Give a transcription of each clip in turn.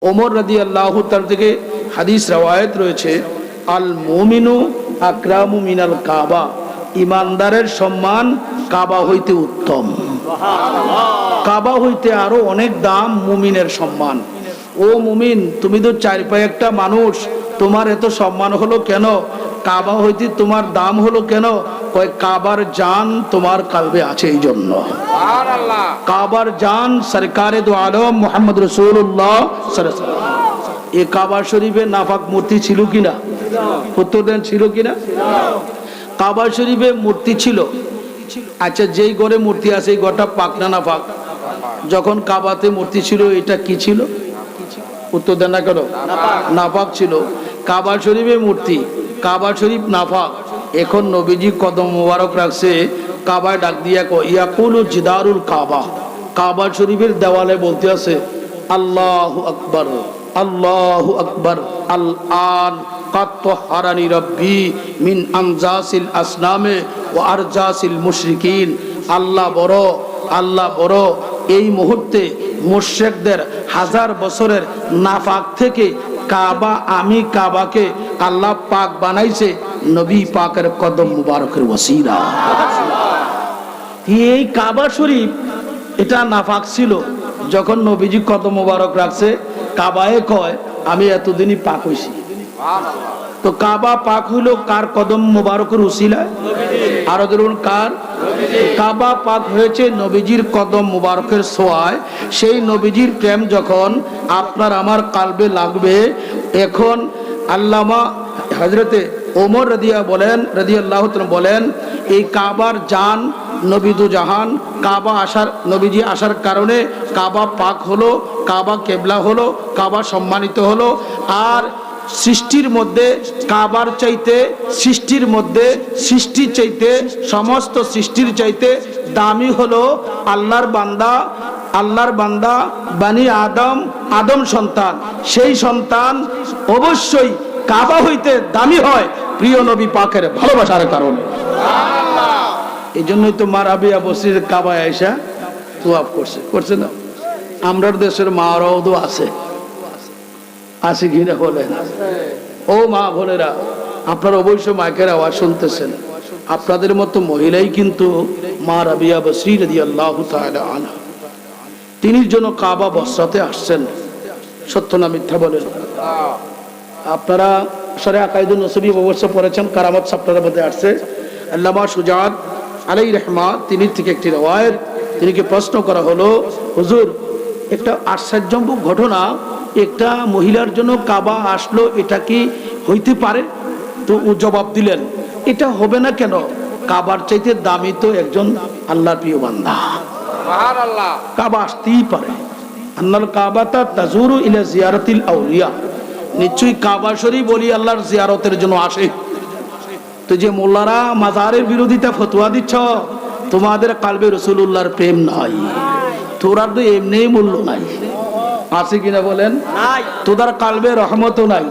ওমর রাদিয়াল্লাহু তাআলা থেকে হাদিস রওয়ায়াত রয়েছে, আল মুমিনু আকরামু মিনাল কাবা, ইমানদারের সম্মান কাবা হইতে উত্তম। কাবা হইতে আরো অনেক দাম মুমিনের সম্মান। ও মুমিন, তুমি তো চার পায়ে একটা মানুষ, তোমার এত সম্মান হলো কেন? কাবা হইতে তোমার দাম হলো কেন? কয় কাবার জান তোমার কালবে আছে, এই জন্য। কাবার জান সরকারে দো আলম মুহাম্মদ রাসূলুল্লাহ সাল্লাল্লাহু আলাইহি ওয়াসাল্লাম। এই কাবা শরীফে নাফাক মূর্তি ছিল কিনা? উত্তর দেন, ছিল কিনা? কাবা শরীফে মূর্তি ছিল। আচ্ছা, যেই ঘরে মূর্তি আছে এই ঘরটা পাক না নাফাক? যখন কাবাতে মূর্তি ছিল এটা কি ছিল? উত্তর দেন না কেন? নাফাক ছিল। কাবা শরীফে মূর্তি, কাবা শরীফ নাফাক। এখন নবীজি কদম মোবারক রাখছে, কাবায় ডাক দিয়া ইয়াকুলু জিদারুল কাবা, কাবা শরীফের দেওয়ালে বলতে আছে আল্লাহু আকবার, আল্লাহু আকবার, আল আন কাত তাহহারানি রব্বি মিন আমজাসিল আসনামে ওয়া আরজাসিল মুশরিকিন। আল্লাহ বড়, আল্লাহ বড়। এই মুহূর্তে মুশরিকদের হাজার বছরের নাফাক থেকে কাবা, আমি কাবাকে আল্লাহ পাক বানাইছে নবী পাকের কদম মুবারকের ওসিলা। এই কাবা শরীফ এটা নাফাক ছিল, যখন নবীজি কদম মুবারক রাখছে কাবায় কয় আমি এতদিনই পাক হইছি। তো কাবা পাক হইল কার কদম মুবারকের উসিলায়? আরো ধরুন কার? কাবা পাক হয়েছে নবীজির কদম মুবারকের ছোঁয়ায়। সেই নবীজির প্রেম যখন আপনার আমার কালবে লাগবে, এখন আল্লামা হযরতে ওমর রাদিয়াল্লাহু তাআলা বলেন, এই কাবার জান নবী দু জাহান, কাবা আসার, নবীজি আসার কারণে কাবা পাক হলো, কাবা কেবলা হলো, কাবা সম্মানিত হলো। আর সৃষ্টির মধ্যে কাবার চাইতে, সৃষ্টির মধ্যে সৃষ্টির চাইতে, সমস্ত সৃষ্টির চাইতে দামি হলো আল্লাহর বান্দা, আল্লাহর বান্দা বানি আদম, আদম সন্তান। সেই সন্তান অবশ্যই কাবা হইতে দামি হয় প্রিয় নবী পাকের ভালোবাসার কারণে। এই জন্যই তো মা রাবিয়া বসরির কাবায় আয়েশা তোয়াফ করছে, করছে না? আমরার দেশের মারাও তো আছে, আছে ঘিরে বলেন। ও মা বোনেরা, আপনারা অবশ্যই মাইকের আওয়াজ শুনতেছেন। আপনাদের মতো মহিলাই কিন্তু মা রাবিয়া বসরি রাদিয়াল্লাহু তাআলা আনহা, তিনি জন্য কাবা বসরাতে আসছেন। সত্য না মিথ্যা বলেন? আপনারা শরে আকাইদুন নসবী অবশ্য পড়েছেন, কারামত সাপ্তাহের মধ্যে আসছে। আল্লামা সুজাত আলাইহি রহমাত তিনি থেকে একটি রওয়ায়াত, তিনিকে প্রশ্ন করা হলো, হুজুর একটা আশ্চর্যজনক ঘটনা, একটা মহিলার জন্য কাবা আসলো, এটা কি হইতে পারে? তো ও জবাব দিলেন, এটা হবে না কেন? কাবার চাইতে দামি তো একজন আল্লাহর প্রিয় বান্দা। সুবহানাল্লাহ। কাবা আসতেই পারে। আন্নাল কাবাতা তাজুরু ইলা জিয়ারাতিল আউলিয়া, নিশ্চয়ই কাবা শরীফ ওলি আল্লাহর জিয়ারতের জন্য আসে। তো যে মোল্লারা মাজারের বিরোধিতা ফতোয়া দিচ্ছ, তোমাদের কালবে রাসূলুল্লাহর প্রেম নাই, তোরার তো এমনিই মূল্য নাই। আছে কিনা বলেন? তোদের কালবে রহমতও নাই।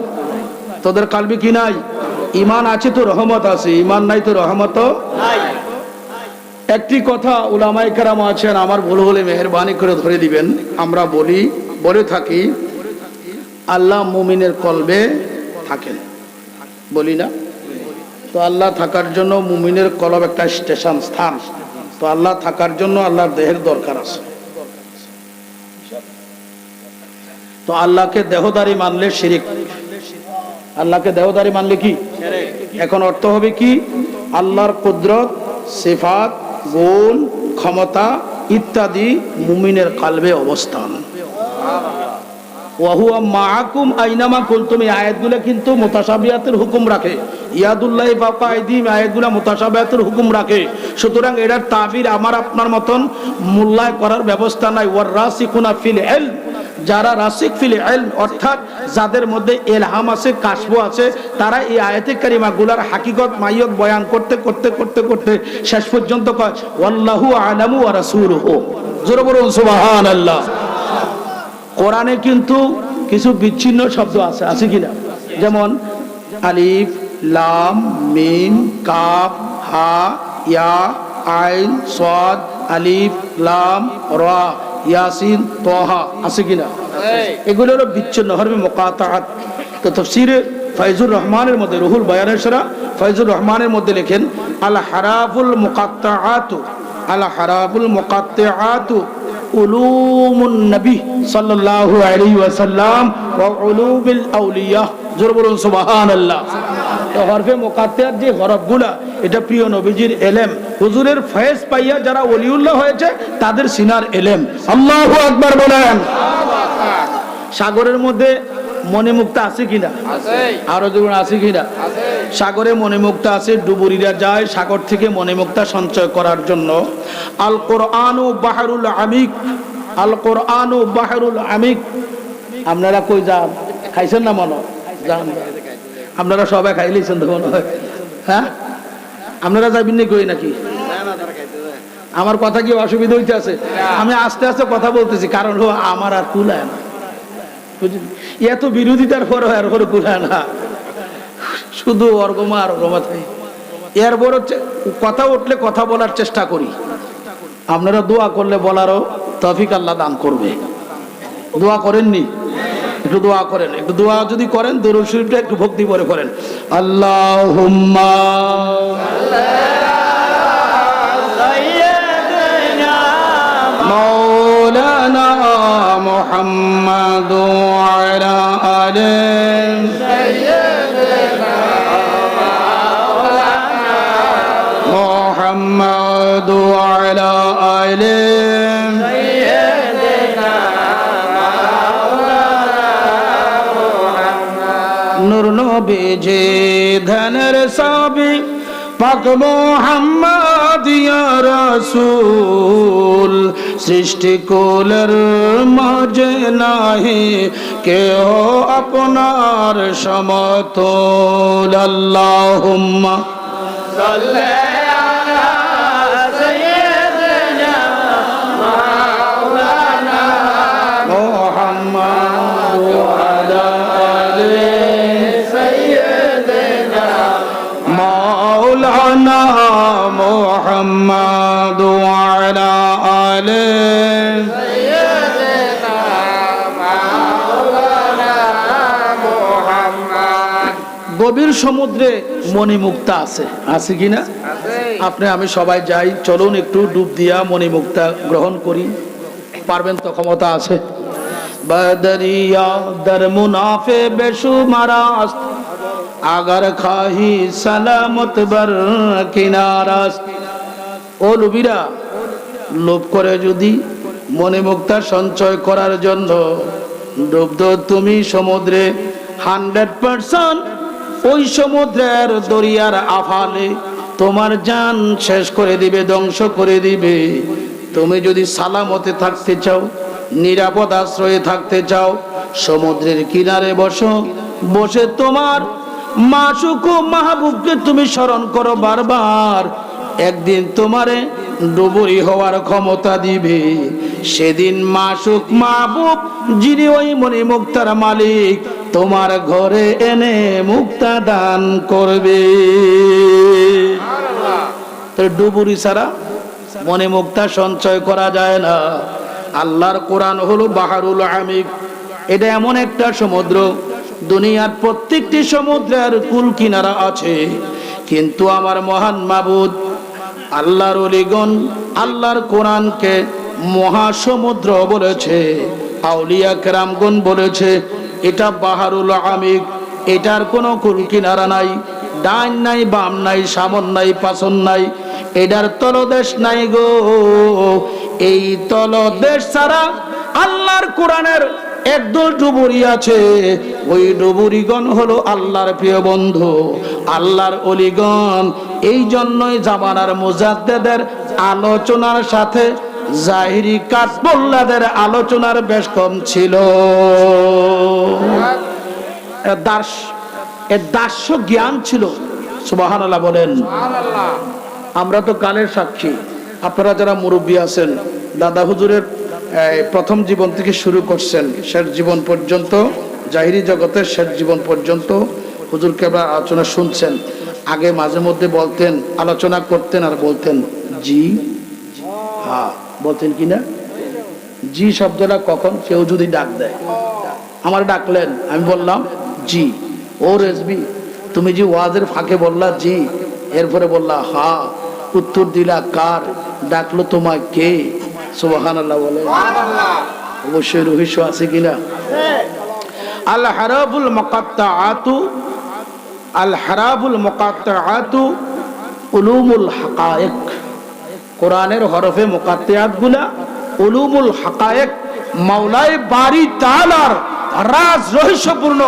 তোদের কালবে কি নাই? ঈমান আছে তো রহমত আছে, ঈমান নাই তো রহমতও নাই। একটি কথা উলামায়ে কেরাম আছেন, আমার ভুল হলে মেহেরবানি করে ধরে দিবেন। আমরা বলে থাকি আল্লাহ মুমিনের কলবে থাকেন, বলি না? তো আল্লাহ থাকার জন্য মুমিনের কলব একটা স্টেশন, স্থান। তো আল্লাহ থাকার জন্য আল্লাহর দেহের দরকার আছে। তো আল্লাহকে দেহদারি মানলে শিরিক, আল্লাহকে দেহদারি মানলে কি শিরিক। এখন অর্থ হবে কি? আল্লাহর কুদরত, সিফাত, গুণ, ক্ষমতা ইত্যাদি মুমিনের কালবে অবস্থান। ওয়া হুয়া মাআকুম আইনামা কুনতুম, এই আয়াতগুলো কিন্তু মুতাশাবিহাতের হুকুম রাখে। ইয়াদুল্লাহি ফাওকা আইদিহিম, আয়াতগুলো মুতাশাবিহাতের হুকুম রাখে। সুতরাং এটার তাবির আমার আপনার মতন মূল্যায় করার ব্যবস্থা নাই। ওয়ার রাসিকুনা ফিল ইলম, যারা রাসিক ফিল ইলম অর্থাৎ যাদের মধ্যে ইলহাম আছে, কাশফ আছে, তারা এই আয়াতে কারিমাগুলোর হাকিকত মাইয়ত বয়ান করতে করতে করতে করতে শেষ পর্যন্ত কয় ওয়াল্লাহু আলামু ওয়া রাসূলুহু। জোরে বলুন সুবহানাল্লাহ। কোরআনে কিন্তু কিছু বিচ্ছিন্ন শব্দ আছে, আছে কিনা? যেমন আলিফ, লাম, মিম, কাফ, হা, ইয়া, আইন, সাদ, আলিফ, লাম, রা, ইয়াসিন, তোহা, আছে কিনা? এগুলো হলো বিচ্ছিন্ন হরফে মুকাতাআত। তো তাফসীরে ফাইজুর রহমানের মধ্যে, রুহুল বায়ানের সেরা ফাইজুর রহমানের মধ্যে লেখেন আল হারাফুল মুকাত্তাআতু, আল হারাফুল মুকাত্তাআতু উলুমুন নবী সাল্লাল্লাহু আলাইহি ওয়াসাল্লাম ওয়া উলুমুল আউলিয়া। জোরে বলুন সুবহানাল্লাহ। তো হরফে মুকাত্তাআত যে হরফগুলা, এটা প্রিয় নবীজির এলেম, হুজুরের ফয়েজ পাইয়া যারা ওলিউল্লাহ হয়েছে তাদের সিনার এলেম। আল্লাহু আকবার বলেন। সাগরের মধ্যে মণিমুক্তা আছে কিনা? আরো যেমন আছে কিনা? সাগরে মণিমুক্তা আছে। ডুবুরিরা যায় সাগর থেকে মণিমুক্তা সঞ্চয় করার জন্য। আল কোরআনু বাহরুল আমিক, আল কোরআনু বাহরুল আমিক। আপনারা কই যান? খাইছেন না মনে হয়? যান, আপনারা সবাই খাইলেছেন তো মনে হয়। হ্যাঁ, আপনারা যাবেন না কই নাকি? আমার কথা কি অসুবিধা হইতে আছে? আমি আস্তে আস্তে কথা বলতেছি, কারণ হলো আমার আর কুলায় না। এত বিরোধিতার পর আর করে কুলায় না, শুধু অর্গমা আর অর্গমা থাকে। এরপর হচ্ছে কথা উঠলে কথা বলার চেষ্টা করি। আপনারা দোয়া করলে বলারও তৌফিক আল্লাহ দান করবে। দোয়া করেননি? একটু দোয়া করেন। একটু দোয়া যদি করেন, দরুদ শরীফটা একটু ভক্তি করে করেন। আল্লাহুম্মা মাওলানা মুহাম্মাদ ওয়া আলা আলি সাইয়্যিদিনা মাওলানা মুহাম্মাদ ওয়া আলা আলি সাইয়্যিদিনা মাওলানা নূর নবীজি ধনের সাবি পাক মুহাম্মদ ইয়া রাসূল সৃষ্টি কুলের মাঝে নাহি কেহ আপনার সমতুল। আল্লাহুম্মা সাল্লি আলা সাইয়্যিদিনা মাওলানা মুহাম্মদ ওয়া আলা আলি সাইয়্যিদিনা মাওলানা মুহাম্মদ ওয়া আলা আলি সাইয়্যিদিনা মাওলানা মুহাম্মদ। গভীর সমুদ্রে মণিমুক্তা আছে, আছে কিনা? আপনি আমি সবাই যাই, চলুন একটু ডুব দিয়া মণিমুক্তা গ্রহণ করি। পারবেন তো? ক্ষমতা আছে। বদরিয়া দর মুনাফে বেশুমারাস্ত আগার খাহি সালামত বর কিনারাস্ত। ও লোভীরা, লোভ করে যদি মণিমুক্তা সঞ্চয় করার জন্য ডুব দাও তুমি সমুদ্রে, 100% ওই সমুদ্রের দরিয়ার আফালে তোমার জান শেষ করে দিবে, ধ্বংস করে দিবে। তুমি যদি সালামতে থাকতে চাও, নিরাপদ আশ্রয়ে থাকতে চাও, সমুদ্রের কিনারে বসো, বসে তোমার মাসুক ও মাহবুবকে তুমি স্মরণ করো বারবার। একদিন তোমারে ডুবুরি হওয়ার ক্ষমতা দিবে। সেদিন মাসুক মাহবুব যিনি ওই মণিমুক্তার মালিক, তোমার ঘরে এনে মুক্তা দান করবে। ডুবুরি ছাড়া মণিমুক্তা সঞ্চয় করা যায় না। আল্লাহর কোরআন হলো বাহরুল আমিক। এটা এমন একটা সমুদ্র, দুনিয়ার প্রত্যেকটি সমুদ্রের কুল কিনারা আছে, কিন্তু আমার মহান মাবুদ আল্লাহর ওলিগণ আল্লাহর কোরআনকে মহাসমুদ্র বলেছে, আউলিয়া কেরামগণ বলেছে এটা বাহরুল আমিক। এটার কোনো কুল কিনারা নাই, ডান নাই, বাম নাই, সামন নাই, পাছন নাই, এটার তলদেশ নাই গো। এই তলদেশ ছাড়া আল্লাহর কোরআনের একদল ডুবুরি আছে। ওই ডুবুরিগণ হলো আল্লাহর প্রিয় বন্ধু, আল্লাহর ওলিগণ। এই জন্যই জামানার মুজাদ্দেদের আলোচনার সাথে জাহিরি কাঠমোল্লাদের আলোচনার বেশ কম ছিল। দার্শ জ্ঞান ছিল। সুবহানাল্লাহ বলেন। আমরা তো কালের সাক্ষী। আপনারা যারা মুরব্বী আছেন, দাদা হুজুরের প্রথম জীবন থেকে শুরু করছেন শেষ জীবন পর্যন্ত, জাহিরি জগতের শেষ জীবন পর্যন্ত হুজুরকে আপনারা আলোচনা শুনছেন। আগে মাঝে মধ্যে বলতেন, আলোচনা করতেন আর বলতেন জি হ্যাঁ, বলতেন কিনা? জি শব্দটা কখন কেউ যদি ডাক দেয়, আমার ডাকলেন, আমি বললাম জি। ও রেজবি, তুমি যে ওয়াজের ফাঁকে বললা জি, এরপরে বললা হা, উত্তর দিলা কার, ডাকলো তোমায় কে? সুবহানাল্লাহ বলে। অবশ্যই রহস্য আছে কিনা? আল হারাবুল মুকাত্তাআতু, আল হারাবুল মুকাত্তাআতু উলুমুল হাকায়েক। কোরআনের হরফে মুকাত্তাআত গুলা উলুমুল হাকায়েক, মাওলায়ে বারি তাআলার রাজ রহস্যপূর্ণ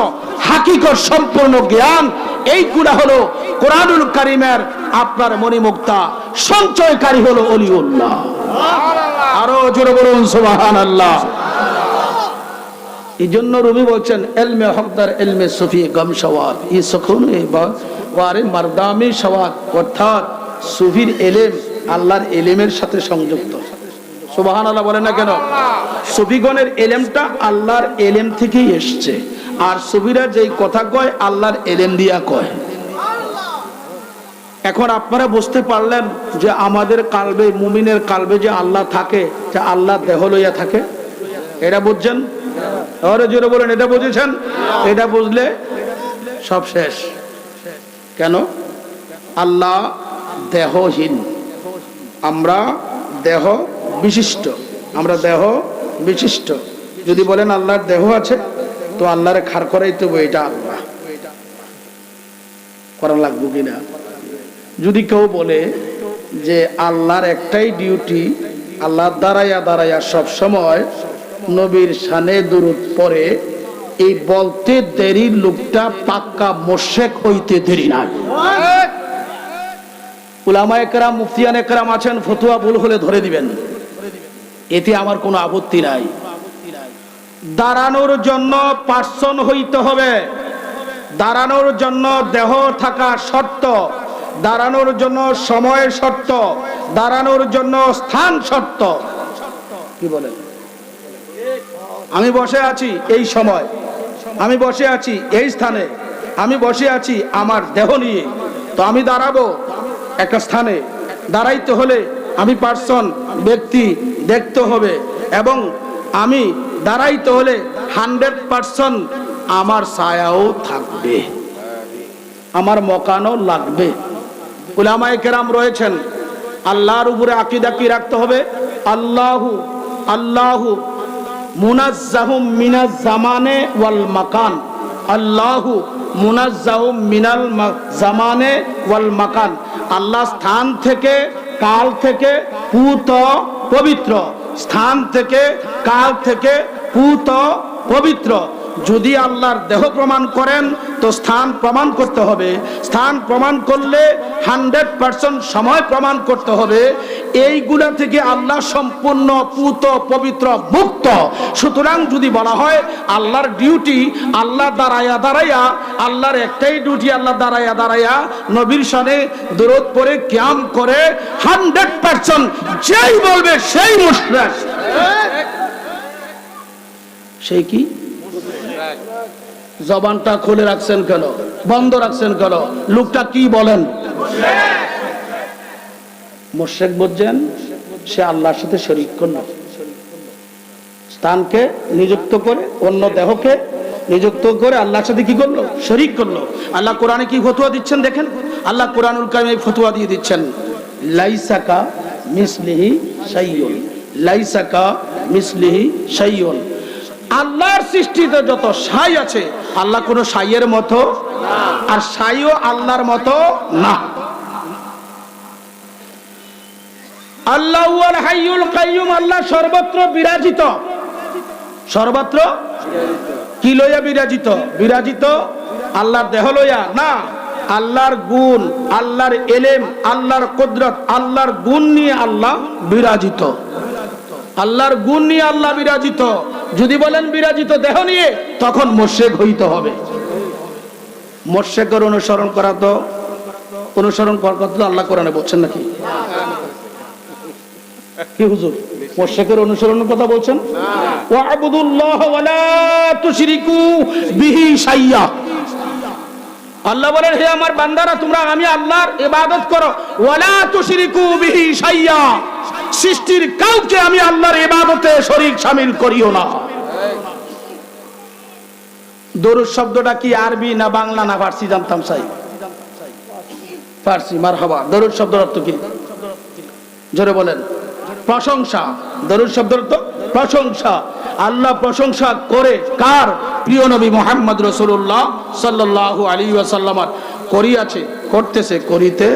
হাকিকত সম্পূর্ণ জ্ঞান। এইগুলা হলো কোরআনুল কারীমের আপনার মণিমুক্তা সঞ্চয়কারী হলো ওলিউল্লাহ। আরো জোরে বলুন সুবহানাল্লাহ। এই জন্য রুমি বলছেন এলমে হকদার এলমে সুফি গম সওয়াদ ই সুকুন ওয়ারে মারদামি সওয়াদ, অর্থাৎ সুফির এলেম আল্লাহর এলেমের সাথে সংযুক্ত। সুবহানাল্লাহ বলেন না কেন? সুফিগণের এলেমটা আল্লাহর এলেম থেকেই এসছে, আর সুফিরা যেই কথা কয় আল্লাহর এলেম দিয়া কয়। এখন আপনারা বুঝতে পারলেন যে আমাদের কালবে, মুমিনের কালবে যে আল্লাহ থাকে, যে আল্লাহ দেহ লইয়া থাকে, এটা বুঝছেন? আরে জোরে বলেন, এটা বুঝেছেন? এটা বুঝলে সব শেষ। কেন? আল্লাহ দেহহীন, আমরা দেহ বিশিষ্ট, আমরা দেহ বিশিষ্ট। যদি বলেন আল্লাহর দেহ আছে, তো আল্লাহরে খাড় করাইতে হবে, এটা আল্লাহ করা লাগবে কিনা? যদি কেউ বলে যে আল্লাহর একটাই ডিউটি, আল্লাহ দাঁড়াইয়া দাঁড়াইয়া সব সময় নবীর শানে দুরূদ পড়ে, এই বলতে দেরি লোকটা পাক্কা মুশরিক হইতে দেরি নাই। উলামায়ে কেরাম, মুফতিয়ানে কেরাম আছেন, ফতোয়া ভুল হলে ধরে দিবেন, এতে আমার কোনো আপত্তি নাই। দাঁড়ানোর জন্য পার্সন হইতে হবে, দাঁড়ানোর জন্য দেহ থাকা শর্ত, দাঁড়ানোর জন্য সময়ের শর্ত, দাঁড়ানোর জন্য স্থান শর্ত। কি বলেন? আমি বসে আছি এই সময়, আমি বসে আছি এই স্থানে, আমি বসে আছি আমার দেহ নিয়ে, তো আমি দাঁড়াবো একটা স্থানে। দাঁড়াইতে হলে আমি পার্সন, ব্যক্তি দেখতে হবে, এবং আমি দাঁড়াইতে হলে 100% আমার ছায়াও থাকবে, আমার মকানও লাগবে। উলামায়ে কেরাম রয়েছেন, আল্লাহর উপরে আকীদা কি রাখতে হবে? আল্লাহু আল্লাহু মুনাজ্জাহুম মিনাজ জামানে ওয়াল মাকান, আল্লাহু মুনাজ্জাহুম মিনাল জামানে ওয়াল মাকান। আল্লাহ স্থান থেকে, কাল থেকে পুত পবিত্র, স্থান থেকে, কাল থেকে পুত পবিত্র। যদি আল্লাহর দেহ প্রমাণ করেন তো স্থান প্রমাণ করতে হবে, স্থান প্রমাণ করলে 100% সময় প্রমাণ করতে হবে। এইগুলা থেকে আল্লাহ সম্পূর্ণ পুত পবিত্র মুক্ত। সুতরাং যদি বলা হয় আল্লাহর ডিউটি আল্লাহ দাঁড়াইয়া দাঁড়াইয়া, আল্লাহর একটাই ডিউটি আল্লাহ দাঁড়াইয়া দাঁড়াইয়া নবীর শানে দরুদ পড়ে কিয়াম করে, 100% যেই বলবে সেই মুশরিক। সেই কি? জবানটা খুলে রাখছেন কেন, বন্ধ রাখছেন কেন? লোকটা কি বলেন? মুশরিক বুঝছেন? সে আল্লাহর সাথে শরীক করল, স্থানকে নিযুক্ত করে, অন্য দেহকে নিযুক্ত করে আল্লাহর সাথে কি করলো? শরীক করলো। আল্লাহ কোরআনে কি ফতোয়া দিচ্ছেন দেখেন, আল্লাহ কোরআনুল কারীমে ফতোয়া দিয়ে দিচ্ছেন, লাইসাকা মিসলিহি শাইউন, লাইসাকা মিসলিহি শাইউন। আল্লাহর সৃষ্টিতে যত সাই আছে, আল্লাহ কোন সাইয়ের মতো, আর সাইও আল্লাহর মতো না। আল্লাহু আল হাইয়ুল কাইয়ুম, আল্লাহ সর্বত্র বিরাজিত, সর্বত্র কি লইয়া বিরাজিত? বিরাজিত আল্লাহর দেহ লইয়া না, আল্লাহর গুণ, আল্লাহর এলেম, আল্লাহর কুদরত, আল্লাহর গুণ নিয়ে আল্লাহ বিরাজিত, আল্লাহর গুণ নিয়ে আল্লাহ বিরাজিত। যদি বলেন বিরাজিত দেহ নিয়ে, তখন মুশরিক হইতে হবে। মুশরিকের অনুসরণ করা তো, অনুসরণ করার কথা আল্লাহ কোরআনে বলছেন নাকি? কি হুজুর, মুশরিকের অনুসরণের কথা বলছেন? ওয়া'বুদুল্লাহ ওয়া লা তুশরিকু বিহি শাইয়্যা। আল্লাহ বলেন, হে আমার বান্দারা, তোমরা আমি আল্লাহর ইবাদত করো, ওয়া লা তুশরিকু বিহি শাইয়্যা, সৃষ্টির কাউকে আমি আল্লাহর ইবাদতে শরীক শামিল করিও না। দরুদ শব্দটা কি আরবি না বাংলা না ফার্সি জানতাম চাই? ফার্সি। মারহাবা। দরুদ শব্দের অর্থ কি? জোরে বলেন। প্রশংসা। দরুদ শব্দের অর্থ প্রশংসা। আল্লাহ প্রশংসা করে কার? প্রিয় নবী মুহাম্মদ রাসূলুল্লাহ সাল্লাল্লাহু আলাইহি ওয়াসাল্লামের করিয়াছে, করতেছে, করিতে।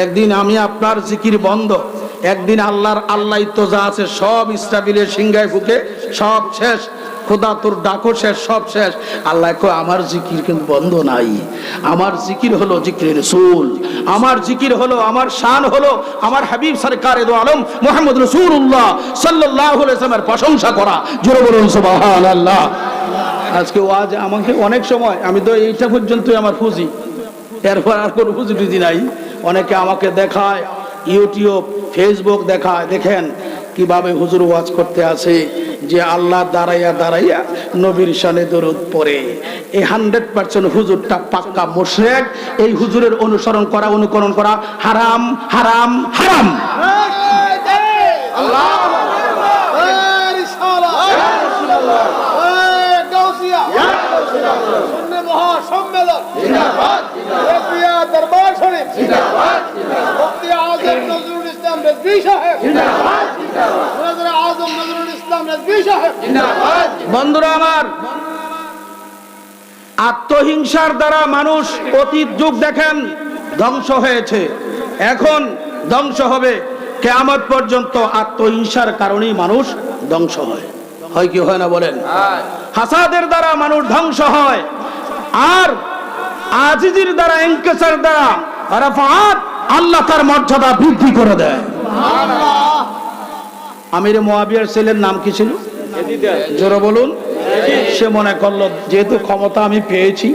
একদিন আমি আপনার জিকির বন্ধ, একদিন আল্লাহ তো যা আছে সব ইসরাফিলের সিংহায় ফুকে সব শেষ, খোদা তোর ডাকো শেষ, সব শেষ। আল্লাহ কয় আমার জিকির কিন্তু বন্ধ নাই। আমার জিকির হলো জিকির রাসূল, আমার জিকির হলো, আমার শান হলো আমার হাবিব সরকারে দো আলম মুহাম্মদ রাসূলুল্লাহ সাল্লাল্লাহু আলাইহি ওয়াসাল্লামের প্রশংসা করা। জোরে বলুন সুবহানাল্লাহ। আজকে ওয়াজ আমাকে অনেক সময়, আমি তো এইটা পর্যন্তই আমার ফুজি, এরপর আর কোনো ফুজি টুজি নাই। অনেকে আমাকে দেখায়, ইউটিউব ফেসবুক দেখায়, দেখেন কিভাবে হুজুর ওয়াজ করতে আসে যে আল্লাহ দাঁড়াইয়া দাঁড়াইয়া নবীর শানে দরুদ পড়ে। এই 100% হুজুরটা পাক্কা মুশরিক। এই হুজুরের অনুসরণ করা, অনুকরণ করা হারাম, হারাম, হারাম। বন্ধুরা আমার, আত্মহিংসার দ্বারা মানুষ অতীত যুগ দেখেন ধ্বংস হয়েছে, এখন ধ্বংস হবে, কিয়ামত পর্যন্ত আত্মহিংসার কারণেই মানুষ ধ্বংস হয়। হয় কি হয় না বলেন? হাসাদের দ্বারা মানুষ ধ্বংস হয়, আর আজিজির দ্বারা, ইনকিসার দ্বারা রাফাত, আল্লাহ তার মর্যাদা বৃদ্ধি করে দেয়। আমির মুয়াবিয়ার ছেলের নাম কি ছিল? জোরে বলুন। সে মনে করলো যেহেতু ক্ষমতা আমি পেয়েছি,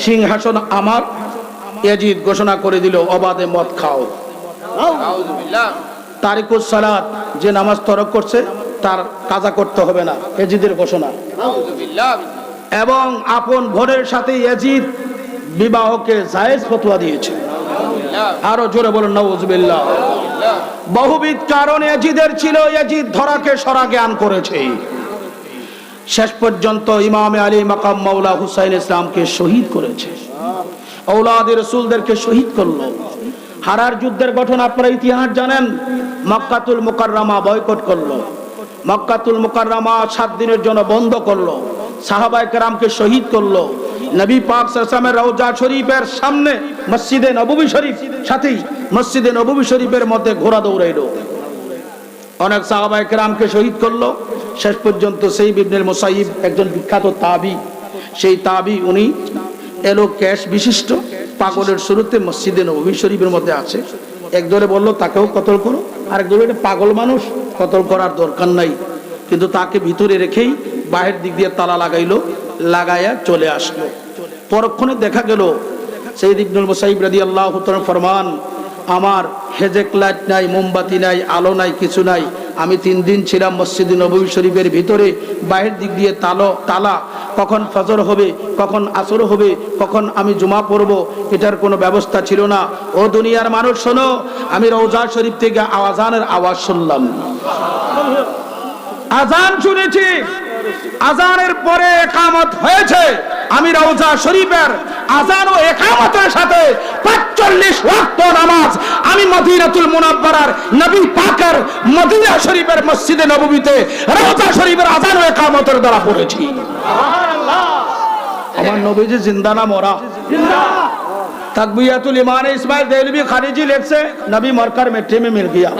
সিংহাসন আমার, ইয়াজিদ ঘোষণা করে দিল অবাধে মদ খাও। তারিকুস সালাত, যে নামাজ তরক করছে তার কাজা করতে হবে না, ইয়াজিদের ঘোষণা। এবং আপন বোনের সাথে ইয়াজিদ বিবাহকে জায়েজ ফতোয়া দিয়েছে। আরো জোরে বলুন নাউজুবিল্লাহ। বহুবিধ কারণ ইয়াজিদের ছিল, ইয়াজিদ ধরাকে সরা জ্ঞান করেছে। শেষ পর্যন্ত ইমামে আলী মাকাম মাওলা হুসাইন ইসলামকে শহীদ করেছে, ঔলাদ রাসূলদেরকে শহীদ করলো। হারার যুদ্ধের ঘটনা আপনারা ইতিহাস জানেন। মক্কাতুল মুকাররমা বয়কট করলো, মক্কাতুল মুকাররমা 7 দিনের জন্য বন্ধ করলো, সাহাবায়ে কেরামকে শহীদ করলো। নবী পাক সাল্লাল্লাহু আলাইহি ওয়াসাল্লামের রওজা শরীফের সামনে মসজিদে নববী শরীফ, সাথেই মসজিদে নববী শরীফের মধ্যে ঘোড়া দৌড়াইলো, অনেক সাহাবায়ে কেরামকে শহীদ করলো। শেষ পর্যন্ত সাইয়্যিদ ইবনে মুসাইয়িব, একজন বিখ্যাত তাবি, সেই তাবি উনি এলো ক্যাশ বিশিষ্ট, পাগলের শুরুতে মসজিদে নববী শরীফের মধ্যে আছে। একদলে বলল তাকেও কতল করো, আরেক দলে এটা পাগল মানুষ, কতল করার দরকার নাই, কিন্তু তাকে ভিতরে রেখেই বাহির দিক দিয়ে তালা লাগাইলো, লাগাইয়া চলে আসলো। পরক্ষণে দেখা গেল সাইয়্যিদ ইবনে মুসাইয়িব রাদিয়াল্লাহু তাআলা ফরমান, আমার হেজেক লাইট নাই, মোমবাতি নাই, আলো নাই, কিছু নাই। আমি 3 দিন ছিলাম মসজিদে নববী শরীফের ভিতরে, বাহির দিক দিয়ে তালা, কখন ফজর হবে, কখন আসর হবে, কখন আমি জুমা পড়ব, এটার কোনো ব্যবস্থা ছিল না। ও দুনিয়ার মানুষ শোনো, আমি রওজা শরীফ থেকে আজানের আওয়াজ শুনলাম, আজান শুনেছি, আজানের পরে ইকামত হয়েছে। আমি রওজা শরীফের আজান ও ইকামতের সাথে 45 ওয়াক্ত নামাজ আমি মদিনাতুল মুনাওয়ারার নবী পাকের মদিনা শরীফের মসজিদে নববীতে রওজা শরীফের আজান ও ইকামতের দ্বারা পড়েছি। সুবহানাল্লাহ। আমার নবীজি জিন্দা না মরা? জিন্দা। তাকবিয়াতুল ইমানে ইসমাইল দেহলভি খারিজি লিখছে, নবী মরकर मिट्टी में मिल गया।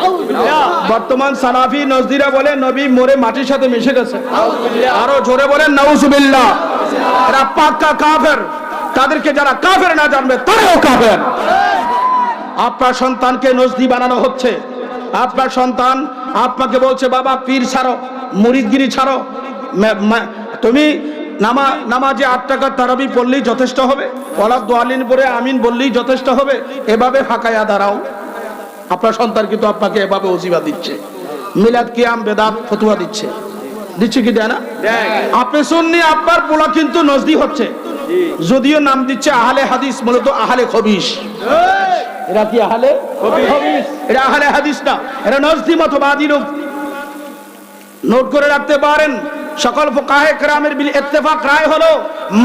বর্তমান সালাফি নজদিরা বলে নবী মরে মাটির সাথে মিশে গেছে। আরো জোরে বলেন নাউজুবিল্লাহ। এরা পাক্কা কাফের, তাদেরকে যারা কাফের না জানবে তারাও কাফের। আপনার সন্তানকে নজদি বানানো হচ্ছে, আপনার সন্তান আপনাকে বলছে বাবা পীর ছাড়ো, মুরিদগিরি ছাড়ো, তুমি নামাজে 8 টাকার তারাবি পড়লেই যথেষ্ট হবে, ওয়ালা দোয়ালিন পড়ে আমিন বললেই যথেষ্ট হবে, এভাবে ফাঁকায়া দাঁড়াও। আপনার সন্তান কিন্তু আপনাকে এভাবে ওজিফা দিচ্ছে, মিলাদ কিয়াম বেদাত ফতোয়া দিচ্ছে কি দেয় না? আপনি সুন্নি, আপনার পোলা কিন্তু নজদি হচ্ছে, যদিও নাম দিচ্ছে আহলে হাদিস, মূলত আহলে খবিশ। এরা কি আহলে হাদিস? এরা আহলে হাদিস না, এরা নজদি মতবাদী লোক। নোট করে রাখতে পারেন, সকল ফুকাহে কেরামের বিল ইত্তেফাক রায় হলো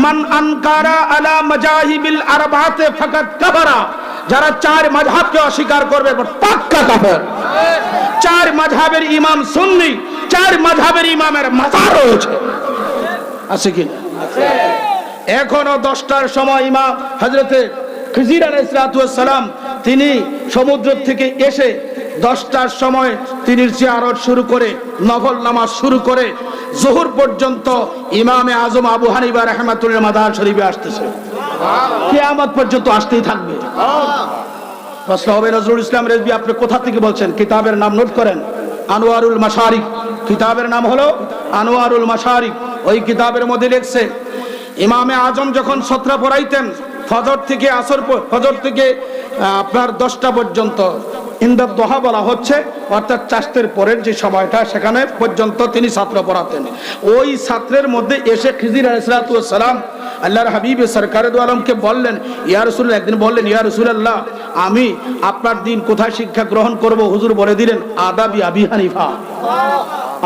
মান আনকারা আলা মাজাহিবিল আরবাতে ফাকাত কাফারা। যারা চার মাযহাবকে অস্বীকার করবে পাক্কা কাফের। চার মাযহাবের ইমাম সুন্নি, চার মাযহাবের ইমামের মাজার রয়েছে, আছে কি? আছে। এখনো 10টার সময় ইমাম হযরতে খিজির আলাইহিস সালাম তিনি সমুদ্র থেকে এসে 10টার সময় তিনি জিয়ারত শুরু করে, নফল নামাজ শুরু করে যোহর পর্যন্ত ইমামে আজম আবু হানিফা রাহমাতুল্লাহ মাদার শরীফে আসতেছে, কিয়ামত পর্যন্ত আসতেই থাকবে। প্রশ্ন হবে, নজরুল ইসলাম রেজভী আপনি কোথা থেকে বলছেন? কিতাবের নাম নোট করেন, আনোয়ারুল মাশারিক। কিতাবের নাম হলো আনোয়ারুল মাশারিক। ওই কিতাবের মধ্যে লিখছে ইমামে আজম যখন সতরা পড়াইতেন ফজর থেকে আসর, ফজর থেকে আপনার 10টা পর্যন্ত ইন্দার দোহা বলা হচ্ছে, অর্থাৎ চাষের পরের যে সময়টা সেখানে পর্যন্ত তিনি ছাত্র পড়াতেন। ওই ছাত্রের মধ্যে এসে খিজির আলাইহিস সালাম আল্লাহর হাবিব সরকারে দু আলমকে বললেন, ইয়া রাসূলুল্লাহ, একদিন বললেন, ইয়া রাসূলুল্লাহ আমি আপনার দিন কোথায় শিক্ষা গ্রহণ করব? হুজুর বলে দিলেন, আদাবি আবি হানিফা।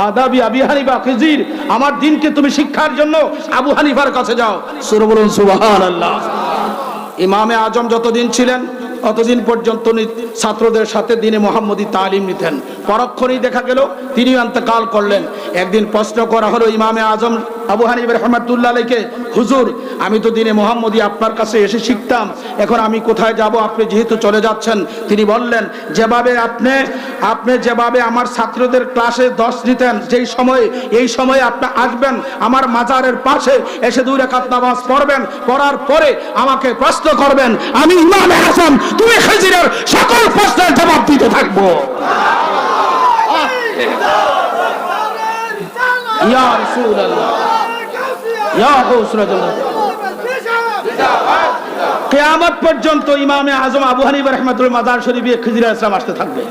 আদাবি আবি হানিফা, খিজির আমার দিনকে তুমি শিক্ষার জন্য আবু হানিফার কাছে যাও। সূরা বলুন সুবহানাল্লাহ। ইমামে আজম যতদিন ছিলেন ততদিন পর্যন্ত ছাত্রদের সাথে দিনে মুহাম্মদী তালিম নিতেন। পরক্ষণেই দেখা গেল তিনি ইন্তেকাল করলেন। একদিন প্রশ্ন করা হলো ইমামে আজম আবু হানিফা রাহমাতুল্লাহ আলাইহি, হুজুর আমি তো দিনে মুহাম্মদী আপনার কাছে এসে শিখতাম, এখন আমি কোথায় যাব? আপনি যেহেতু চলে যাচ্ছেন। তিনি বললেন, যেভাবে আপনি যেভাবে আমার ছাত্রদের ক্লাসে 10 দিতেন, যেই সময়ে এই সময়ে আপনি আসবেন আমার মাজারের পাশে এসে 2 রাকাত নামাজ পড়বেন, পড়ার পরে আমাকে প্রশ্ন করবেন, আমি ইমামে আজম, তুমি খিজিরের সকল প্রশ্নের জবাব দিতে থাকবো। ইয়া রাসূলুল্লাহ, ইয়া রাসূলুল্লাহ, কিয়ামত পর্যন্ত ইমামে আজম আবু হানিফা রাহমাতুল্লাহ মাজার শরীফে খিজির আলাইহিস সালাম আসতে থাকবে।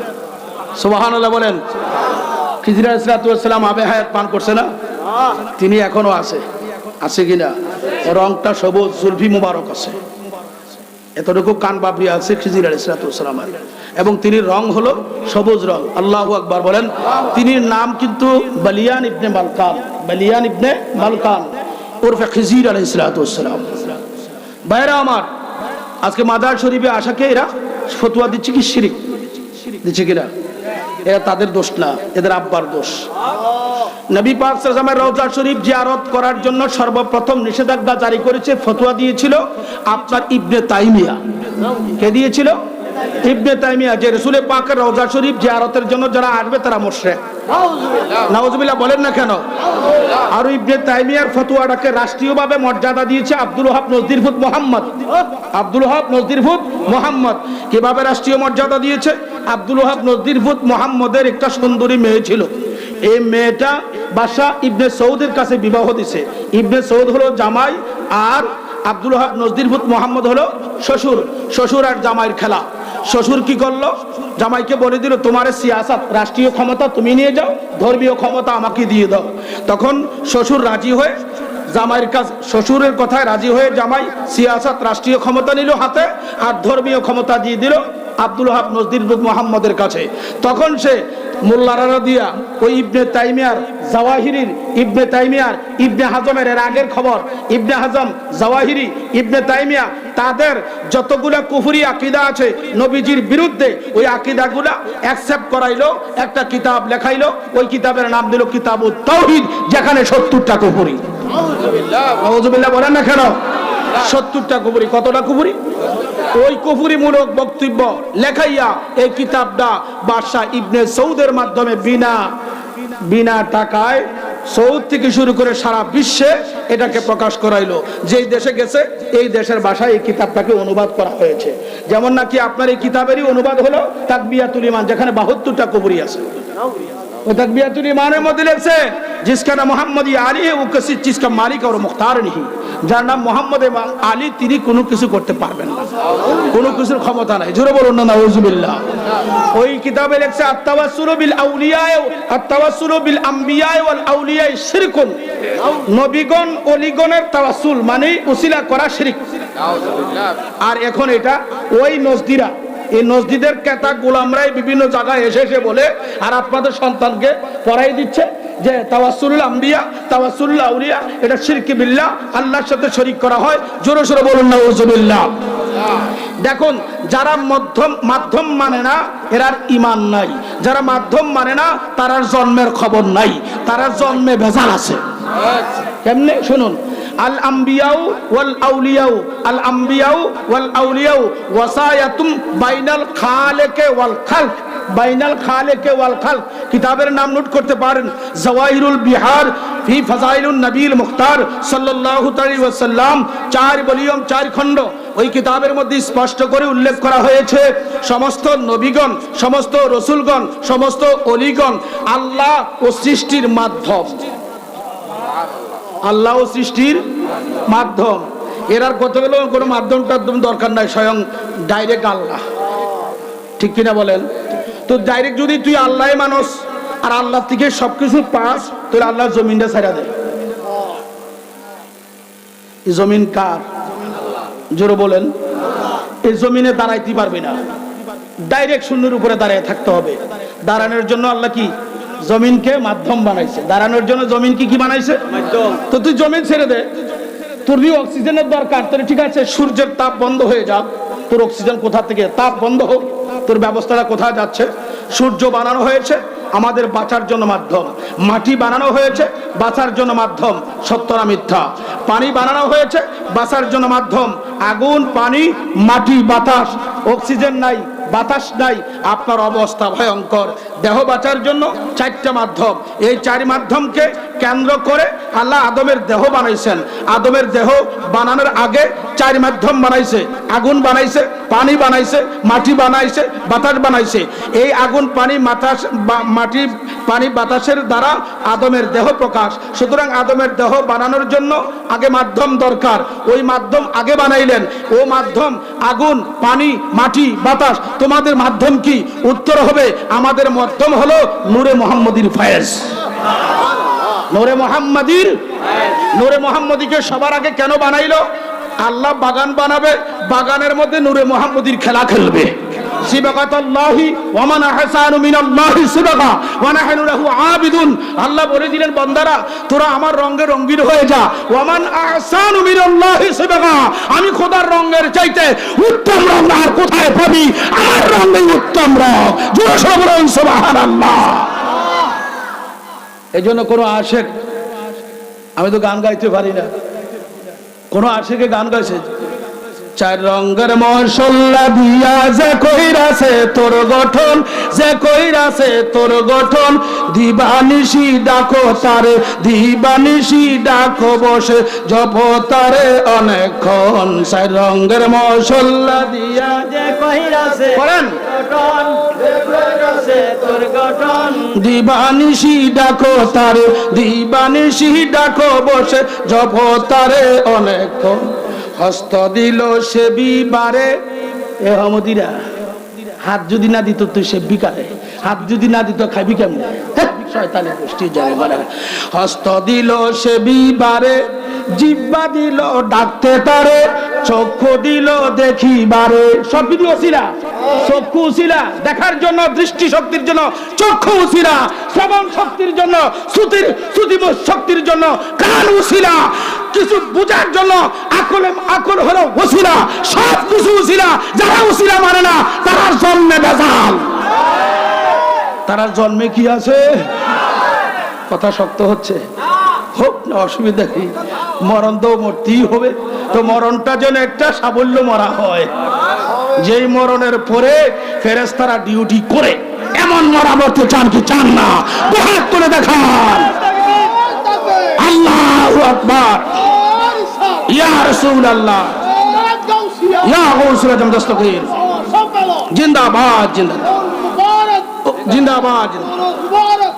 সুবহানাল্লাহ বলেন। খিজির আলাইহিস সালাম আবে হায়াত পান করছে না? তিনি এখনো আছে কিনা? রংটা সবুজ, জুলফি মুবারক আছে, এতটুকু কান বাবরি আছে খিজির আলাইহিস সালামের, এবং তিনি রং হলো সবুজ রং। আল্লাহু আকবার বলেন। তিনি নাম কিন্তু বালিয়ান ইবনে মালকান, বালিয়ান ইবনে মালকান ওরফে খিজির আলাইহিস সালাম। ভাইরা আমার, আজকে মাজার শরীফে আসাকে এরা ফতোয়া দিচ্ছে কি শিরক দিচ্ছে কিনা? এরা তাদের দোষ না, এদের আব্বার দোষ। নবী পাক সাল্লাল্লাহু আলাইহি ওয়াসাল্লামের রওজা শরীফ জিয়ারত করার জন্য সর্বপ্রথম নিষেধাজ্ঞা জারি করেছে, ফতোয়া দিয়েছিল আপনার ইবনে তাইমিয়া। কে দিয়েছিল? ইবনে তাইমিয়া, যে রাসূল পাকের রওজা শরীফ জিয়ারতের জন্য যারা আসবে তারা মুশরিক। নাউজুবিল্লাহ বলেন না কেন? আর ইবনে তাইমিয়ার ফতোয়াটাকে রাষ্ট্রীয়ভাবে মর্যাদা দিয়েছে আব্দুল ওয়াহাব নজদিরফুত মুহাম্মদ। আব্দুল ওয়াহাব নজদিরফুত মুহাম্মদ কিভাবে রাষ্ট্রীয় মর্যাদা দিয়েছে? আব্দুল ওয়াহাব নজদিরফুত মুহাম্মদের একটা সুন্দরী মেয়ে ছিল। এই মেয়েটা বাদশা ইবনে সৌদের কাছে বিবাহ দিছে। ইবনে সৌদ হলো জামাই আর আব্দুল ওয়াহাব নজদিরফুত মুহাম্মদ হলো শ্বশুর। শ্বশুর আর জামাইয়ের খেলা। শ্বশুর কি করলো? জামাইকে বলে দিল, তোমার সিয়াসত, রাষ্ট্রীয় ক্ষমতা তুমি নিয়ে যাও, ধর্মীয় ক্ষমতা আমাকে দিয়ে দাও। তখন শ্বশুর রাজি হয়ে জামাইয়ের কাছে, শ্বশুরের কথায় রাজি হয়ে জামাই সিয়াসত, রাষ্ট্রীয় ক্ষমতা নিল হাতে, আর ধর্মীয় ক্ষমতা দিয়ে দিল আব্দুল ওয়াহাব নজদিরফুত মুহাম্মদের কাছে। তখন সে মোল্লারা দিয়া ওই ইবনে তাইমিয়ার জাওয়াহিরির, ইবনে তাইমিয়ার ইবনে হাজমের, এর আগের খবর, ইবনে হাজম, জাওয়াহিরি, ইবনে তাইমিয়া, তাদের যতগুলা কুফরি আকীদা আছে নবীজির বিরুদ্ধে, ওই আকীদাগুলা অ্যাকসেপ্ট করাইলো, একটা কিতাব লেখাইলো। ওই কিতাবের নাম দিল কিতাবুত তাওহীদ, যেখানে 70টা কুফরি। আউযুবিল্লাহ বলেন না কেন? 70টা কুফরি। কতটা কুফরি? ওই কুফরিমূলক বক্তব্য লেখাইয়া এই কিতাবটা বাদশা ইবনে সৌদের মাধ্যমে বিনা টাকায় সৌদ থেকে শুরু করে সারা বিশ্বে এটাকে প্রকাশ করাইলো। যেই দেশে গেছে এই দেশের ভাষায় এই কিতাবটাকে অনুবাদ করা হয়েছে। যেমন নাকি আপনার এই কিতাবেরই অনুবাদ হলো তাকবিয়াতুল ঈমান, যেখানে 72টা কুফরি আছে। ওই তাকবিয়াতুল ঈমানের মধ্যে লেখছে, जिसका नाम मोहम्मद आली है वो किसी चीज का मालिक और मुख्तार नहीं। যার নাম মোহাম্মদ আলী, তিনি কোনো কিছু করতে পারবেন না, কোনো কিছুর ক্ষমতা নাই। জোরে বলুন না নাউজুবিল্লাহ। ওই কিতাবে লেখছে আত-তাওয়াসসুলু বিল আউলিয়া, আত-তাওয়াসসুলু বিল আম্বিয়া ওয়াল আউলিয়া শিরকুন। নবীগণ ওলিগণের তাওয়াসসুল মানে উসিলা করা শিরক। আর এখন এটা ওই নজদিরা এই মসজিদের কেতা গোলামরাই বিভিন্ন জায়গায় এসে এসে বলে আর আপনাদের সন্তানকে পড়াই দিচ্ছে যে তাওয়াসসুলুল আম্বিয়া তাওয়াসসুলুল আউলিয়া এটা শিরকি বিল্লাহ, আল্লাহর সাথে শরীক করা হয়। জোরে জোরে বলুন নাউযুবিল্লাহ। দেখুন, যারা মাধ্যম মানে না এরার ঈমান নাই, যারা মাধ্যম মানে না তারার জন্মের খবর নাই, তারার জন্মে ভেজাল আছে। কেমনে শুনুন, আল আম্বিয়াউ ওয়াল আউলিয়াউ, আল আম্বিয়াউ ওয়াল আউলিয়াউ ওয়াসায়াতুম বাইনাল খালিকি ওয়াল খালক, বাইনাল খালিকি ওয়াল খালক। কিতাবের নাম নোট করতে পারেন, জাওয়াহিরুল বিহার ফি ফাজাইলুন নবীল মুখতার সাল্লাল্লাহু আলাইহি ওয়াসাল্লাম, 4 ভলিউম 4 খণ্ড। ওই কিতাবের মধ্যে স্পষ্ট করে উল্লেখ করা হয়েছে সমস্ত নবীগণ, সমস্ত রসুলগণ, সমস্ত অলিগণ আল্লাহ ও সৃষ্টির মাধ্যম, আল্লাহ ও সৃষ্টির মাধ্যম। এরার কথা হলো কোনো মাধ্যম টাধ্যম দরকার নাই, স্বয়ং ডাইরেক্ট আল্লাহ। ঠিক কিনা বলেন? তো ডাইরেক্ট যদি তুই আল্লাহ মানুষ আর আল্লাহ থেকে সবকিছু পাস, তাহলে আল্লাহ জমিনটা ছেড়ে দেয়। এই জমিন কার? জোরে বলেন। এই জমিনে দাঁড়াইতে পারবি না, ডাইরেক্ট শূন্যের উপরে দাঁড়িয়ে থাকতে হবে। দাঁড়ানোর জন্য আল্লাহ কি জমিনকে মাধ্যম বানাইছে, দাঁড়ানোর জন্য জমিন কি বানাইছে? মাধ্যম। তো তুই জমিন ছেড়ে দে, তোর যে অক্সিজেনের দরকার, তোর ঠিক আছে সূর্যের তাপ বন্ধ হয়ে যাক, তোর অক্সিজেন কোথা থেকে, তাপ বন্ধ হোক, তোর ব্যবস্থাটা কোথায় যাচ্ছে? সূর্য বানানো হয়েছে আমাদের বাঁচার জন্য মাধ্যম, মাটি বানানো হয়েছে বাঁচার জন্য মাধ্যম, সত্য না মিথ্যা? পানি বানানো হয়েছে বাঁচার জন্য মাধ্যম, আগুন, পানি, মাটি, বাতাস। অক্সিজেন নাই, বাতাস নাই, আপনার অবস্থা ভয়ঙ্কর। দেহ বাঁচার জন্য 4টা মাধ্যম, এই 4 মাধ্যমকে কেন্দ্র করে আল্লাহ আদমের দেহ বানাইছেন। আদমের দেহ বানানোর আগে 4 মাধ্যম বানাইছে, আগুন বানাইছে, পানি বানাইছে, মাটি বানাইছে, বাতাস বানাইছে। এই আগুন, পানি, মাটি, পানি, বাতাসের দ্বারা আদমের দেহ প্রকাশ। সুতরাং আদমের দেহ বানানোর জন্য আগে মাধ্যম দরকার, ওই মাধ্যম আগে বানাইলেন। ও মাধ্যম আগুন, পানি, মাটি, বাতাস, তোমাদের মাধ্যম কি? উত্তর হবে আমাদের মাধ্যম হলো নূরে মুহাম্মদীর ফয়েজ। নূরে মুহাম্মদীর, নূরে মুহাম্মদীকে সবার আগে কেন বানাইলো? আল্লাহ বাগান বানাবে, বাগানের মধ্যে নূরে মুহাম্মদীর খেলা খেলবে। সিবাকাতুল্লাহি ওয়া মান আহসানু মিনাল্লাহি সিবাকা ওয়া নাহনু লাহু আবিদুন। আল্লাহ বলে দিলেন, বান্দারা তোরা আমার রঙে রঙিন হয়ে যা। ওয়া মান আহসানু মিনাল্লাহি সিবাকা, আমি খোদার রঙের চাইতে উত্তম রং আর কোথায় পাবি? আমার রঙই উত্তম রং। জোরে সরে বলুন সুবহানাল্লাহ। এজন্য কোন আশিক, আমি তো গান গাইতে পারি না, কোন আশিকে গান গাইছে 4 রঙের মশলা দিয়া যে কইরাছে তোর গঠন, যে কইরাছে তোর গঠন, দিবানিশি ডাকো তারে, দিবানিশি ডাকো বসে জপ তারে অনেকক্ষণ। 4 রঙের মশলা দিয়া যে কইরাছে করেন গঠন, যে কইরাছে তোর গঠন, দিবানিশি ডাকো তারে, দিবানিশি ডাকো বসে জপ তারে অনেকক্ষণ। হস্ত দিল সে বিবারে, এ হমদিরা হাত যদি না দিত তুই সে বিকারে, হাত যদি না দিত খাবি কেমনে? শয়তানের গোষ্ঠী জানে বলে। হস্ত দিল সে বিবারে, জিহ্বা দিল ডাকতে তারে, চক্ষু দিল দেখিবারে। সব বিধি ওসিলা, চক্ষু ওসিলা দেখার জন্য, দৃষ্টি শক্তির জন্য চক্ষু ওসিলা, শ্রবণ শক্তির জন্য, শ্রুতির শক্তির জন্য কান ওসিলা, কিছু বুঝার জন্য আকল হলো ওসিলা, সব কিছু ওসিলা। যারা ওসিলা মানে না তারা জন্মে ভেজাল। তারা জন্মে কি আছে? কথা শক্ত হচ্ছে, হোক না, অসুবিধা নেই। মরণ তো মরতেই হবে, তো মরণটা যেন একটা সাবল্য মরা হয়, যেই মরণের পরে ফেরেশতারা ডিউটি করে। এমন মরা মরতে চান কি চান না? হাত তুলে দেখান। আল্লাহু আকবার, ইয়া রাসূলুল্লাহ, ইয়া গাউসুল আজম দস্তগীর, জিন্দাবাদ জিন্দাবাদ জিন্দাবাদ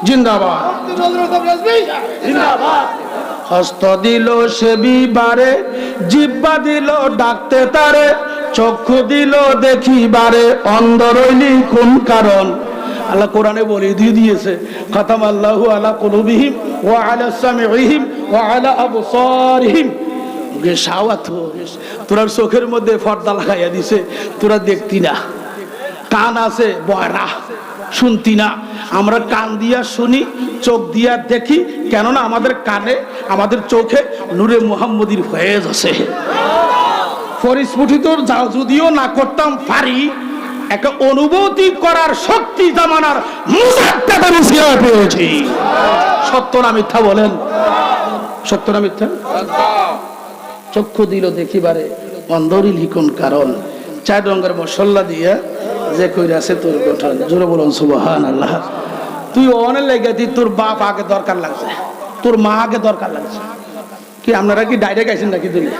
জিন্দাবাদ জিন্দাবাদ। হস্ত দিল সে বিবারে, জিহ্বা দিল ডাকতে তারে, চক্ষু দিল দেখিবারে, অন্ধ রইলি কোন কারণ? আল্লাহ কোরআনে বলে দিয়েছে, খাতাম আল্লাহু আলা কুলুবিহিম ওয়া আলা সামিইহিম ওয়া আলা আবসারিহিম। তোরা চোখের মধ্যে পর্দা লাগাইয়া দিছে, তোরা দেখতি না। কান আছে বয়রা, শুনতি না। আমরা কান দিয়া শুনি, চোখ দিয়া দেখি, কেননা আমাদের কানে আমাদের চোখে নূরে মুহাম্মদীর ফয়েজ আছে। পরিস্ফুটিত যদিও না করতাম পারি, একটা অনুভূতি করার শক্তি জামানার মুজাদ্দেদের উসিলায় পেয়েছি। সত্য না মিথ্যা বলেন? সত্য না মিথ্যা? চক্ষু দিল দেখিবারে অন্ধরি লিখন কারণ, 4 রঙের মশলা দিয়া যে কইরা আছে তোর গঠন। জোরে বলুন সুবহানাল্লাহ। তুই অনেক লেগে দি, তোর বাপ আগে দরকার লাগছে, তোর মা আগে দরকার লাগছে। কি আপনারা কি ডাইরেক্ট আইছেন নাকি? দিলে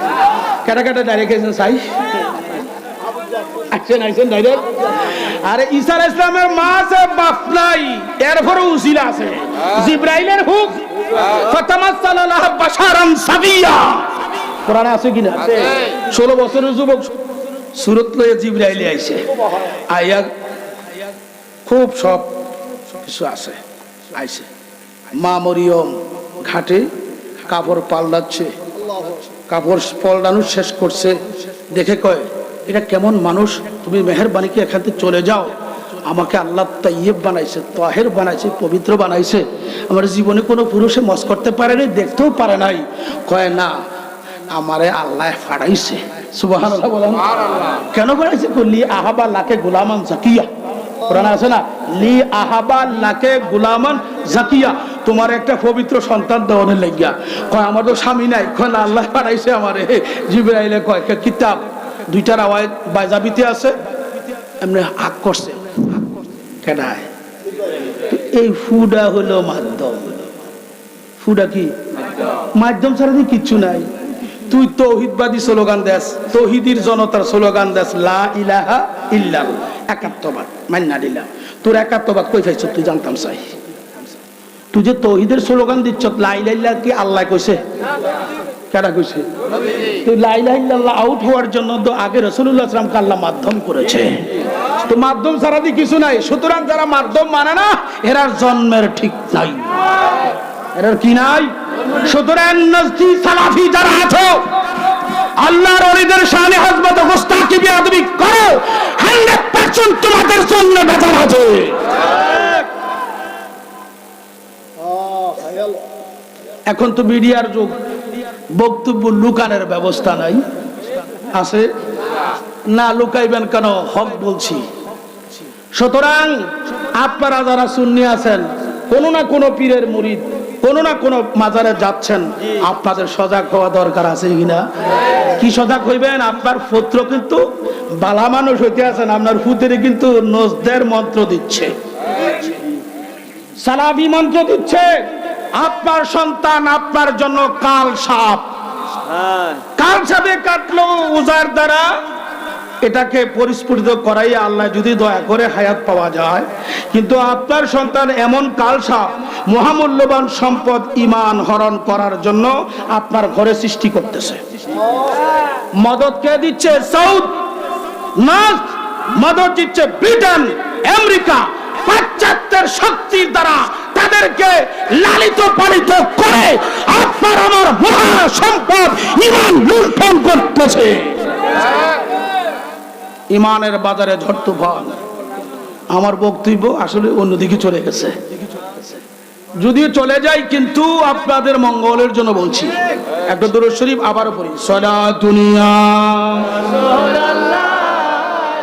কেটা কেটা ডাইরেক্ট আইছেন? চাই আইছেন ডাইরেক্ট। আরে ঈসা আলাইহিস সালামের মা আছে, বাপ নাই, এরপরে উসিলা আছে। জিবরাইলের হুক ফাতামাসসালা লাহু বাশারান সাবিয়া, কোরআনে আছে কিনা? 16 বছরের যুবক সূরত লয়ে জিবরাইল আইছে, আয়া খুব সব কিছু আছে আইছে। মা মরিয়ম ঘাটে কাপড় পাল্টাচ্ছে, কাপড় পাল্টানো শেষ করছে, দেখে কয় এটা কেমন মানুষ, তুমি মেহেরবানি কি এখান থেকে চলে যাও। আমাকে আল্লাহ তাইয়্যিব বানাইছে, তাহের বানাইছে, পবিত্র বানাইছে। আমার জীবনে কোনো পুরুষে মস করতে পারেনি, দেখতেও পারে নাই। কয় না, আমারে আল্লাহ ফাড়াইছে। সুবহানাল্লাহ বলেন। কেন ফাড়াইছে? লি আহাবা লাকে গোলামান জাকিয়া, কোরআনে আছে না, লি আহাবা লাকে গোলামান জাকিয়া, তোমার একটা পবিত্র সন্তান দেওয়ার লাগিয়া। কয় আমার তো স্বামী নাই। কয় না, আল্লাহ ফাড়াইছে আমারে। জিবরাইলে কয় কিতাব 2টার আওয়াজ বাজাবিতে আছে, এমনি হাক করছে। কেডায়? এই ফুডা হলো মাধ্যম। ফুডা কি? মাধ্যম ছাড়া কিচ্ছু নাই। তুই তৌহিদবাদী স্লোগান দেস, তৌহিদির জনতার স্লোগান দেস, লা ইলাহা ইল্লাল্লাহ, একাত্মবাদ মান্না দিলাম। তোর একাত্মবাদ কই পাইছ তুই? জানতাম চাই। তুই যে তৌহিদের স্লোগান দিচ্ছ, লা ইলাহা ইল্লাল্লাহ কি আল্লাহ কইছে? কেডা কইছে? তুই লা ইলাহা ইল্লাল্লাহ আউট হওয়ার জন্য তো আগে রাসূলুল্লাহ সাল্লাল্লাহু আলাইহি ওয়াসাল্লামকে আল্লাহ মাধ্যম করেছে। তো মাধ্যম ছাড়া কিছু নাই। সুতরাং যারা মাধ্যম মানে না, এরা জন্মের ঠিক নাই, এরা কি নাই। সুতরাং নজদি সালাফি যারা আছো, আল্লাহর ওলিদের শানে হযরত গোস্তাকি বেয়াদবি করো, 100% তোমাদের জন্য বেজার আছে। এখন তো মিডিয়ার যুগ, বক্তব্য লুকানোর ব্যবস্থা নাই। আছে না? লুকাইবেন কেন? হক বলছি। সুতরাং আপনারা যারা সুন্নি আছেন, কোনো না কোনো পীরের মুরিদ, কোনো না কোনো মাজারে যাচ্ছেন, আপনাদের সজাগ হওয়া দরকার আছে কিনা? কি সজাগ হইবেন? আপনার পুত্র কিন্তু বালা মানুষ হইতে আছেন, আপনার পুত্রে কিন্তু নজদের মন্ত্র দিচ্ছে, সালাবি মন্ত্র দিচ্ছে। আপনার সন্তান আপনার জন্য কাল সাপ, কাল সাপে কাটলো উজার দ্বারা, এটাকে পরিস্ফুটিত করাই আল্লাহ যদি দয়া করে হায়াত পাওয়া যায়। কিন্তু আপনার সন্তান এমন কাল সাপ, মহামূল্যবান সম্পদ ঈমান হরণ করার জন্য আপনার ঘরে সৃষ্টি করতেছে। মদত কে দিচ্ছে? South north. মদত দিচ্ছে ব্রিটেন, আমেরিকা, পাশ্চাত্যের শক্তির দ্বারা তাদেরকে লালিত পালিত করে আপনার আমার মহা সম্পদ ঈমান লুণ্ঠন করতেছে। ঈমানের বাজারে ঝড় তুফান। আমার বক্তব্য আসলে অন্যদিকে চলে গেছে, যদিও চলে যাই, কিন্তু আপনাদের মঙ্গলের জন্য বলছি। একটা দুরূদ শরীফ আবারও পড়ি। সালাতুনিয়া